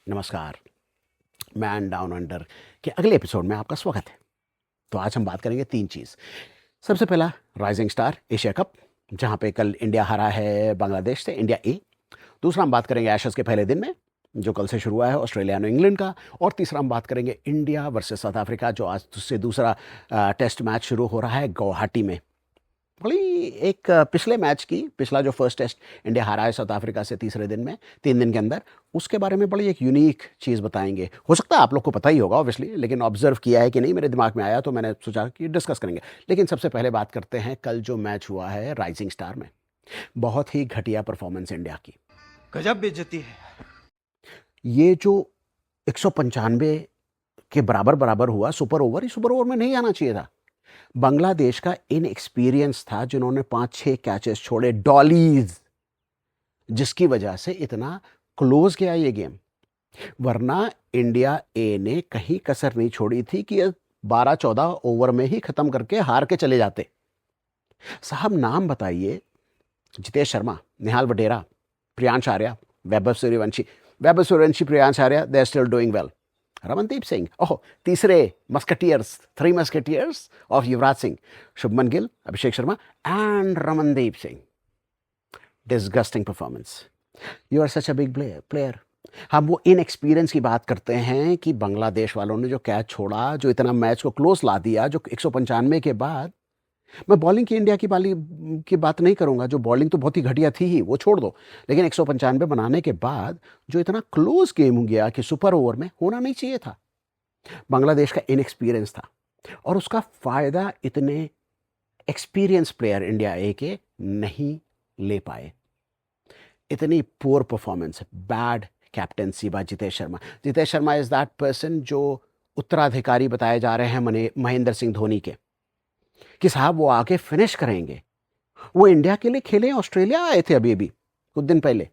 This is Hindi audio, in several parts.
नमस्कार। मैन डाउन अंडर के अगले एपिसोड में आपका स्वागत है। तो आज हम बात करेंगे तीन चीज़। सबसे पहला राइजिंग स्टार एशिया कप, जहां पे कल इंडिया हारा है बांग्लादेश से, इंडिया ए। दूसरा हम बात करेंगे एशेज के पहले दिन में जो कल से शुरू हुआ है ऑस्ट्रेलिया और इंग्लैंड का। और तीसरा हम बात करेंगे इंडिया वर्सेस साउथ अफ्रीका, जो आज से दूसरा टेस्ट मैच शुरू हो रहा है गुवाहाटी में। बड़ी एक पिछला जो फर्स्ट टेस्ट इंडिया हारा है साउथ अफ्रीका से तीसरे दिन में, 3 दिन के अंदर, उसके बारे में बड़ी एक यूनिक चीज़ बताएंगे। हो सकता है आप लोग को पता ही होगा ऑब्वियसली, लेकिन ऑब्जर्व किया है कि नहीं, मेरे दिमाग में आया तो मैंने सोचा कि डिस्कस करेंगे। लेकिन सबसे पहले बात करते हैं कल जो मैच हुआ है राइजिंग स्टार में। बहुत ही घटिया परफॉर्मेंस इंडिया की। गजब बेइज्जती है। ये जो 195 के बराबर हुआ सुपर ओवर में नहीं आना चाहिए था। बांग्लादेश का इनएक्सपीरियंस था, जिन्होंने 5-6 कैचेस छोड़े, डॉलीज, जिसकी वजह से इतना क्लोज गया ये गेम। वरना इंडिया ए ने कहीं कसर नहीं छोड़ी थी कि 12-14 ओवर में ही खत्म करके हार के चले जाते। साहब नाम बताइए। Jitesh Sharma, Nihal Wadhera, Priyansh Arya, Vaibhav Suryavanshi, Priyansh Arya, they are still doing well. Ramandeep Singh, तीसरे musketeers, 3 musketeers of Yuvraj Singh, Shubman Gill, Abhishek Sharma and Ramandeep Singh. Disgusting performance. You are such a big player. हम वो इन एक्सपीरियंस की बात करते हैं कि बांग्लादेश वालों ने जो कैच छोड़ा, जो इतना मैच को क्लोज ला दिया, जो 195 के बाद। मैं बॉलिंग की इंडिया की बात नहीं करूंगा, जो बॉलिंग तो बहुत ही घटिया थी ही, वो छोड़ दो। लेकिन 195 बनाने के बाद जो इतना क्लोज गेम हो गया कि सुपर ओवर में होना नहीं चाहिए था। बांग्लादेश का इनएक्सपीरियंस था और उसका फायदा इतने एक्सपीरियंस प्लेयर इंडिया ए के नहीं ले पाए। इतनी poor performance, bad captaincy by Jitesh Sharma is that person जो उत्तराधिकारी बताए जा रहे हैं महेंद्र सिंह धोनी के, कि साहब वो आके फिनिश करेंगे। वो इंडिया के लिए खेले, ऑस्ट्रेलिया आए थे अभी कुछ दिन पहले।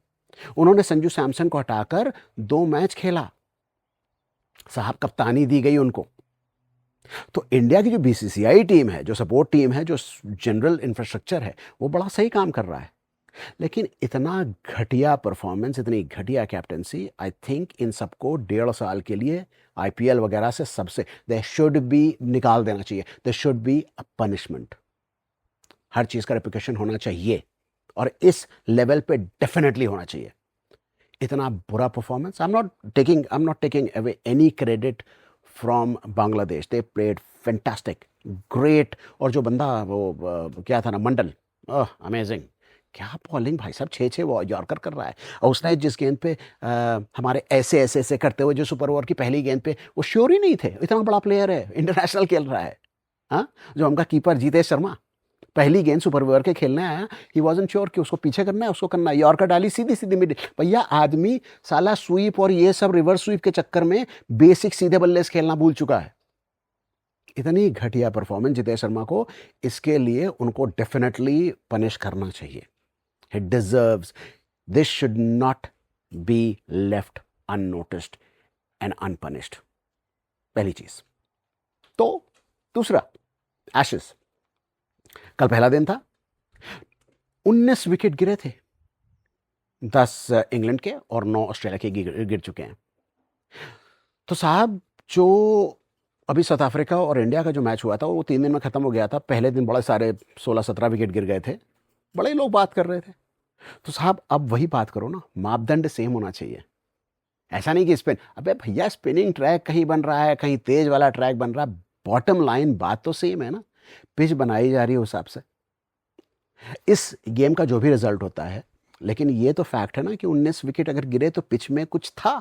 उन्होंने संजू सैमसन को हटाकर 2 मैच खेला। साहब कप्तानी दी गई उनको। तो इंडिया की जो बीसीसीआई टीम है, जो सपोर्ट टीम है, जो जनरल इंफ्रास्ट्रक्चर है, वो बड़ा सही काम कर रहा है। लेकिन इतना घटिया परफॉर्मेंस, इतनी घटिया कैप्टेंसी, आई थिंक इन सबको 1.5 साल के लिए आईपीएल वगैरह से सबसे दे शुड बी निकाल देना चाहिए। They should be a punishment. हर चीज़ का रेप्लिकेशन होना चाहिए और इस लेवल पे डेफिनेटली होना चाहिए। इतना बुरा performance. I am not taking away any credit from Bangladesh. They played fantastic, great. और जो बंदा वो क्या था ना, मंडल, अमेजिंग। क्या बॉलिंग भाई साहब, 6-6 वो यॉर्कर कर रहा है। और उसने जिस गेंद पे हमारे ऐसे करते हुए जो सुपर ओवर की पहली गेंद पे वो श्योर ही नहीं थे। इतना बड़ा प्लेयर है, इंटरनेशनल खेल रहा है। हाँ, जो हमका कीपर जितेश शर्मा, पहली गेंद सुपर ओवर के खेलने आया, ही वॉजंट श्योर कि उसको पीछे करना है, उसको करना है। यॉर्कर डाली सीधी मिड। भैया आदमी साला स्वीप और ये सब रिवर्स स्वीप के चक्कर में बेसिक सीधे बल्ले से खेलना भूल चुका है। इतनी घटिया परफॉर्मेंस जितेश शर्मा को, इसके लिए उनको डेफिनेटली पनिश करना चाहिए। He deserves. This should not be left unnoticed and unpunished. पहली चीज। तो दूसरा, एशेज। कल पहला दिन था, 19 विकेट गिरे थे। 10 इंग्लैंड के और 9 ऑस्ट्रेलिया के गिर चुके हैं। तो साहब जो अभी साउथ अफ्रीका और इंडिया का जो मैच हुआ था वो 3 दिन में खत्म हो गया था। पहले दिन बड़े सारे 16-17 विकेट गिर गए थे, बड़े लोग बात कर रहे थे। तो साहब अब वही बात करो ना, मापदंड सेम होना चाहिए। ऐसा नहीं कि स्पिन, अबे भैया स्पिनिंग ट्रैक कहीं बन रहा है, कहीं तेज वाला ट्रैक बन रहा है। बॉटम लाइन बात तो सेम है ना, पिच बनाई जा रही है उस हिसाब से। इस गेम का जो भी रिजल्ट होता है, लेकिन ये तो फैक्ट है ना कि 19 विकेट अगर गिरे तो पिच में कुछ था।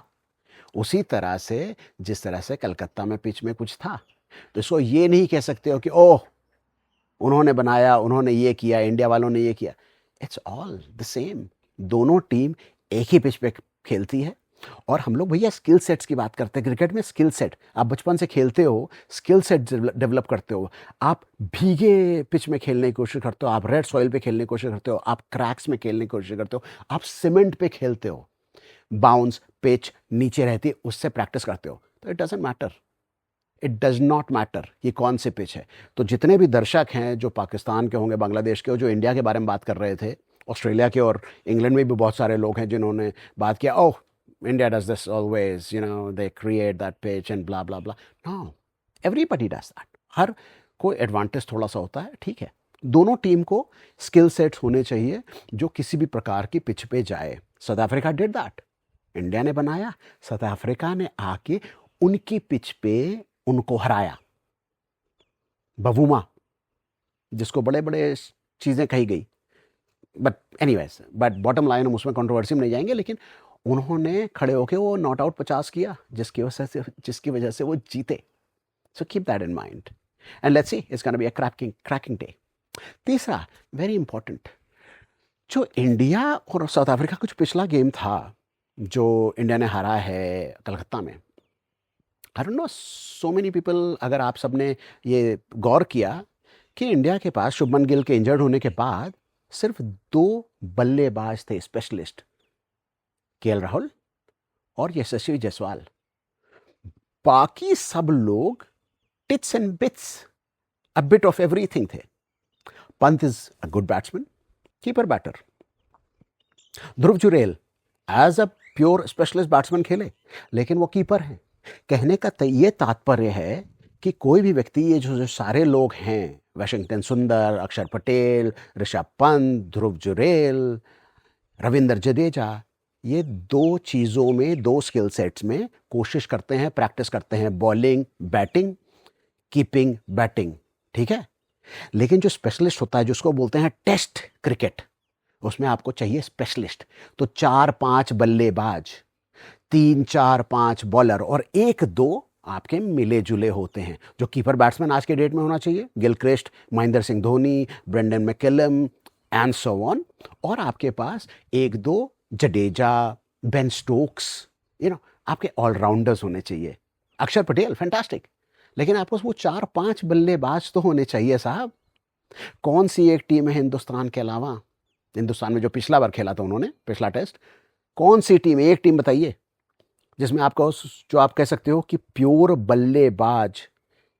उसी तरह से जिस तरह से कलकत्ता में पिच में कुछ था। तो इसको ये नहीं कह सकते हो कि ओह उन्होंने बनाया, उन्होंने ये किया, इंडिया वालों ने ये किया। It's all the same. दोनों टीम एक ही पिच पे खेलती है। और हम लोग भैया स्किल सेट्स की बात करते हैं। क्रिकेट में स्किल सेट, आप बचपन से खेलते हो, स्किल सेट डेवलप करते हो। आप भीगे पिच में खेलने की कोशिश करते हो, आप रेड सॉइल पे खेलने की कोशिश करते हो, आप क्रैक्स में खेलने की कोशिश करते हो, आप सीमेंट पे खेलते हो, बाउंस पिच नीचे रहती है, उससे प्रैक्टिस करते हो। तो it doesn't matter, it does not matter ये कौन से पिच है। तो जितने भी दर्शक हैं जो पाकिस्तान के होंगे, बांग्लादेश के, जो इंडिया के बारे में बात कर रहे थे, ऑस्ट्रेलिया के और इंग्लैंड में भी बहुत सारे लोग हैं जिन्होंने बात किया, ओह India does this always, they create that pitch and blah blah blah. No, everybody does that. हर कोई एडवांटेज थोड़ा सा होता है, ठीक है। दोनों टीम को स्किल सेट्स होने चाहिए जो किसी भी प्रकार की पिच पे जाए। South Africa did that, India ने बनाया, साउथ अफ्रीका ने आके उनकी पिच पे उनको हराया। बवूमा, जिसको बड़े बड़े चीज़ें कही गई, बट बॉटम लाइन हम उसमें कंट्रोवर्सी में नहीं जाएंगे, लेकिन उन्होंने खड़े होके वो नॉट आउट 50 किया, जिसकी वजह से वो जीते। So keep that in mind and let's see, it's gonna be a cracking day. तीसरा वेरी इंपॉर्टेंट, जो इंडिया और साउथ अफ्रीका का जो पिछला गेम था जो इंडिया ने हारा है कलकत्ता में, I don't know so many people, अगर आप सबने ये गौर किया कि इंडिया के पास शुभमन गिल के इंजर्ड होने के बाद सिर्फ 2 बल्लेबाज थे स्पेशलिस्ट, केएल राहुल और यशस्वी जायसवाल। बाकी सब लोग tits and bits, a bit of everything थे। Pant is a good batsman, keeper batter. Dhruv Jurel as a pure specialist batsman खेले, लेकिन वो कीपर हैं। कहने का ये तात्पर्य है कि कोई भी व्यक्ति, ये जो सारे लोग हैं, वाशिंगटन सुंदर, अक्षर पटेल, ऋषभ पंत, ध्रुव जुरेल, रविंद्र जडेजा, ये 2 चीज़ों में, 2 स्किल सेट्स में कोशिश करते हैं, प्रैक्टिस करते हैं, बॉलिंग, बैटिंग, कीपिंग, बैटिंग, ठीक है। लेकिन जो स्पेशलिस्ट होता है, जिसको बोलते हैं टेस्ट क्रिकेट, उसमें आपको चाहिए स्पेशलिस्ट। तो 4-5 बल्लेबाज, 3-4-5 बॉलर और 1-2 आपके मिले जुले होते हैं। जो कीपर बैट्समैन आज के डेट में होना चाहिए, Gilchrist, Mahendra Singh Dhoni, Brendan McCullum and so on. और आपके पास 1-2 जडेजा, बेन स्टोक्स, आपके ऑलराउंडर्स होने चाहिए। अक्षर पटेल फैंटास्टिक, लेकिन आपको वो 4-5 बल्लेबाज तो होने चाहिए साहब। कौन सी एक टीम है हिंदुस्तान के अलावा, हिंदुस्तान में जो पिछला बार खेला था उन्होंने, पिछला टेस्ट, कौन सी टीम, एक टीम बताइए जिसमें आपको, जो आप कह सकते हो कि प्योर बल्लेबाज।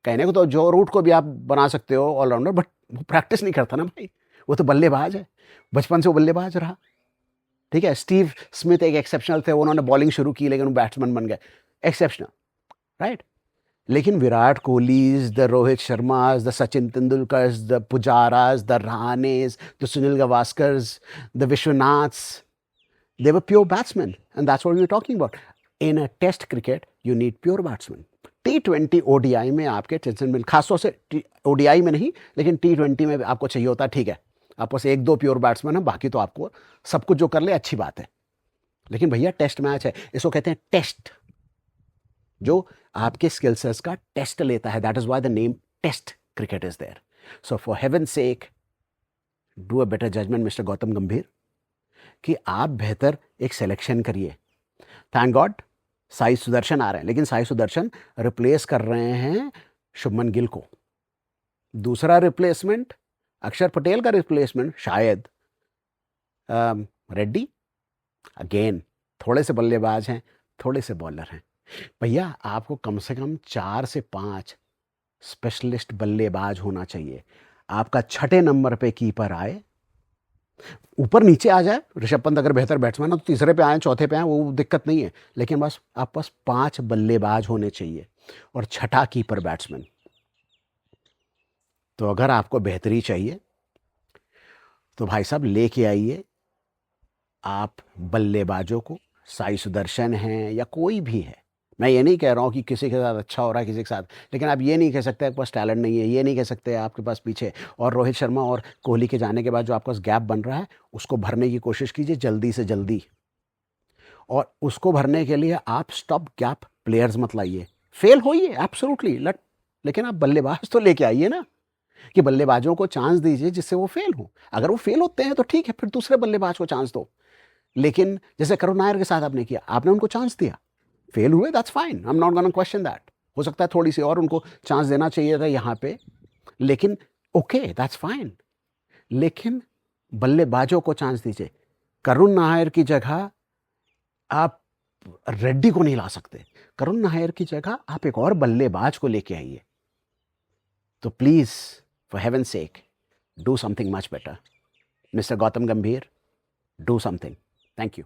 कहने को तो जो रूट को भी आप बना सकते हो ऑलराउंडर, बट वो प्रैक्टिस नहीं करता ना भाई, वो तो बल्लेबाज है, बचपन से वो बल्लेबाज रहा, ठीक है। स्टीव स्मिथ एक एक्सेप्शनल थे, उन्होंने बॉलिंग शुरू की लेकिन वो बैट्समैन बन गए, एक्सेप्शनल, राइट। लेकिन Virat Kohlis, the Rohit Sharmas, the Sachin Tendulkars, the Pujaras, the Rahanes, the Sunil Gavaskars, the Viswanaths, they were pure batsmen, and that's what we were talking about. In a test cricket, you need pure batsmen. T20 ODI में आपके टेंशन में, खासतौर से ODI में नहीं, लेकिन T20 में आपको चाहिए होता है, ठीक है। आपको से 1-2 प्योर बैट्समैन है, बाकी तो आपको सब कुछ जो कर ले अच्छी बात है। लेकिन भैया टेस्ट मैच है, इसको कहते हैं टेस्ट, जो आपके स्किल सेट्स का टेस्ट लेता है। That is why the name test cricket is there. So for heaven sake, do a better judgement mister Gautam Gambhir, कि आप बेहतर एक सिलेक्शन करिए। थैंक गॉड साई सुदर्शन आ रहे हैं, लेकिन साई सुदर्शन रिप्लेस कर रहे हैं शुभमन गिल को। दूसरा रिप्लेसमेंट, अक्षर पटेल का रिप्लेसमेंट शायद रेड्डी। अगेन थोड़े से बल्लेबाज हैं, थोड़े से बॉलर हैं। भैया आपको कम से कम 4 से 5 स्पेशलिस्ट बल्लेबाज होना चाहिए। आपका 6ठे नंबर पे कीपर आए, ऊपर नीचे आ जाए, ऋषभ पंत अगर बेहतर बैट्समैन है तो तीसरे पे आए, चौथे पे आए, वो दिक्कत नहीं है, लेकिन बस आप पास 5 बल्लेबाज होने चाहिए और 6ठा कीपर बैट्समैन। तो अगर आपको बेहतरी चाहिए तो भाई साहब लेके आइए आप बल्लेबाजों को, साई सुदर्शन हैं या कोई भी है। मैं ये नहीं कह रहा हूँ कि किसी के साथ अच्छा हो रहा है किसी के साथ, लेकिन आप ये नहीं कह सकते आपके पास टैलेंट नहीं है, ये नहीं कह सकते आपके पास पीछे। और रोहित शर्मा और कोहली के जाने के बाद जो आपके पास गैप बन रहा है, उसको भरने की कोशिश कीजिए जल्दी से जल्दी। और उसको भरने के लिए आप स्टॉप गैप प्लेयर्स मत लाइए, फेल होइए एब्सोल्युटली, लेकिन आप बल्लेबाज तो लेके आइए ना, कि बल्लेबाजों को चांस दीजिए जिससे वो फेल हो। अगर वो फेल होते हैं तो ठीक है, फिर दूसरे बल्लेबाज को चांस दो। लेकिन जैसे करुण नायर के साथ आपने किया, आपने उनको चांस दिया, फेल हुए, that's fine, I am not gonna question that. हो सकता है थोड़ी सी और उनको चांस देना चाहिए था यहाँ पे, लेकिन ओके दैट्स फाइन। लेकिन बल्लेबाजों को चांस दीजिए। करुण नायर की जगह आप रेड्डी को नहीं ला सकते, करुण नायर की जगह आप एक और बल्लेबाज को लेके आइए। तो please for heaven sake do something much better. Mister Gautam गंभीर, डू समथिंग। Thank you.